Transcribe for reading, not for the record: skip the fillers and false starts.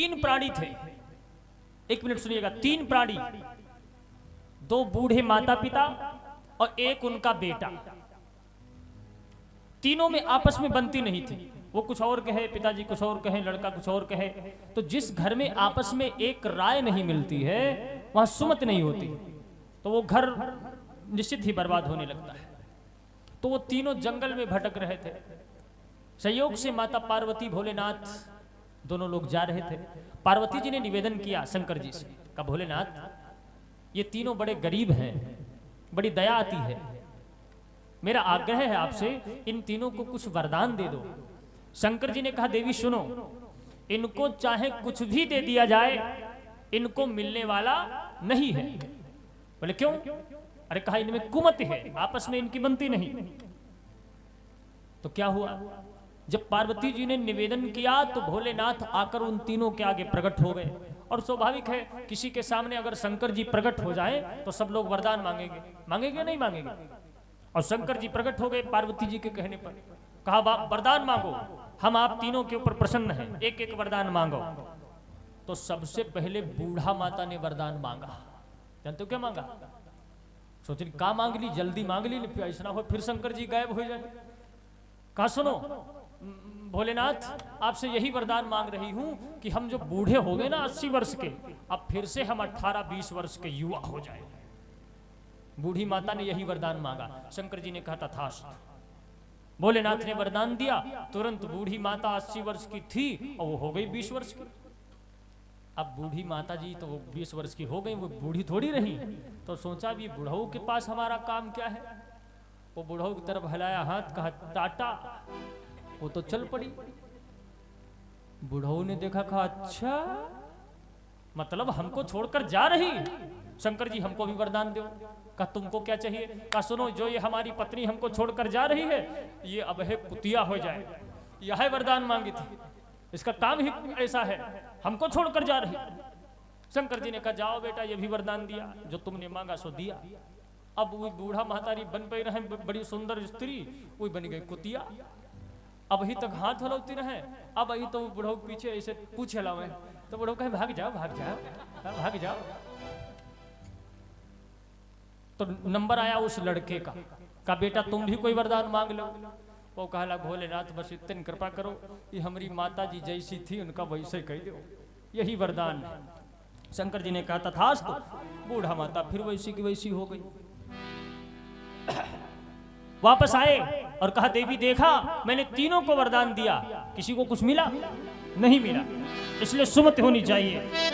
तीन प्राणी थे, एक मिनट सुनिएगा, तीन प्राणी, दो बूढ़े माता पिता और एक उनका बेटा। तीनों में आपस में बनती नहीं थी, वो कुछ और कहे, पिताजी कुछ और कहे, लड़का कुछ और कहे। तो जिस घर में आपस में एक राय नहीं मिलती है वहां सुमत नहीं होती, तो वो घर निश्चित ही बर्बाद होने लगता है। तो वो तीनों जंगल में भटक रहे थे। संयोग से माता पार्वती भोलेनाथ दोनों लोग जा रहे थे। पार्वती जी ने निवेदन किया शंकर जी से, कहा भोलेनाथ ये तीनों बड़े गरीब हैं, बड़ी दया आती है, मेरा आग्रह है आपसे इन तीनों को कुछ वरदान दे दो। शंकर जी ने कहा देवी सुनो, इनको चाहे कुछ भी दे दिया जाए इनको मिलने वाला नहीं है। बोले क्यों? अरे कहा इनमें कुमति है, आपस में इनकी बनती नहीं। तो क्या हुआ, जब पार्वती जी ने निवेदन किया तो भोलेनाथ आकर उन तीनों के आगे प्रकट हो गए। और स्वाभाविक है किसी के सामने अगर शंकर जी प्रकट हो जाए तो सब लोग वरदान मांगेंगे, मांगेंगे नहीं मांगेंगे। और शंकर जी प्रकट हो गए पार्वती जी के कहने पर, कहा वरदान मांगो, हम आप तीनों के ऊपर प्रसन्न हैं, एक एक वरदान मांगो। तो सबसे पहले बूढ़ा माता ने वरदान मांगा। जानते हो क्या मांगा? सोच रही का मांग ली, जल्दी मांग ली, ऐसा ना हो फिर शंकर जी गायब हो जाए। कहा सुनो भोलेनाथ आपसे यही वरदान मांग रही हूं कि हम जो बूढ़े हो गए ना 80 वर्ष के, अब फिर से हम 18-20 वर्ष के युवा हो जाए। बूढ़ी माता ने यही वरदान मांगा। शंकर जी ने कहा तथास्तु। भोलेनाथ ने वरदान दिया, तुरंत बूढ़ी माता 80 वर्ष की थी और वो हो गई 20 वर्ष की। अब बूढ़ी माता जी तो वो 20 वर्ष की हो गई, वो बूढ़ी थोड़ी रही। तो सोचा भी बुढ़ऊ के पास हमारा काम क्या है। वो बुढ़ऊ की तरफ हिलाया हाथ, कहा टाटा। वो तो चल पड़ी। बुढ़ऊ ने देखा, कहा अच्छा मतलब हमको छोड़कर जा रही। शंकर जी हमको भी वरदान दो। कहा तुमको क्या चाहिए? कहा सुनो जो ये हमारी पत्नी हमको छोड़कर जा रही है ये अब है कुतिया हो जाए, यह वरदान मांगी थी, इसका काम ही ऐसा है, हमको छोड़कर जा रही। शंकर जी ने कहा जाओ बेटा, ये भी वरदान दिया, जो तुमने मांगा सो दिया। अब वो बूढ़ा महतारी बन पे रहे बड़ी सुंदर स्त्री, वो बन गई कुतिया। अब ही तक हाथ हलौती रहे, अब अही तो बुढ़ऊ पीछे ऐसे पूछ हिलावे, तो बुढ़ऊ कहे भाग जाओ भाग जाओ भाग जाओ। तो नंबर आया उस लड़के का बेटा तुम भी कोई वरदान मांग लो। वो कहला भोलेनाथ बस इतनी कृपा करो कि हमारी माता जी जैसी थी उनका वैसे कह दो, यही वरदान है। शंकर जी ने कहा तथास्तु। बूढ़ा माता फिर वैसी की वैसी हो गई। वापस आए और कहा देवी देखा मैंने तीनों को वरदान दिया, किसी को कुछ मिला नहीं मिला, इसलिए सुमति होनी चाहिए।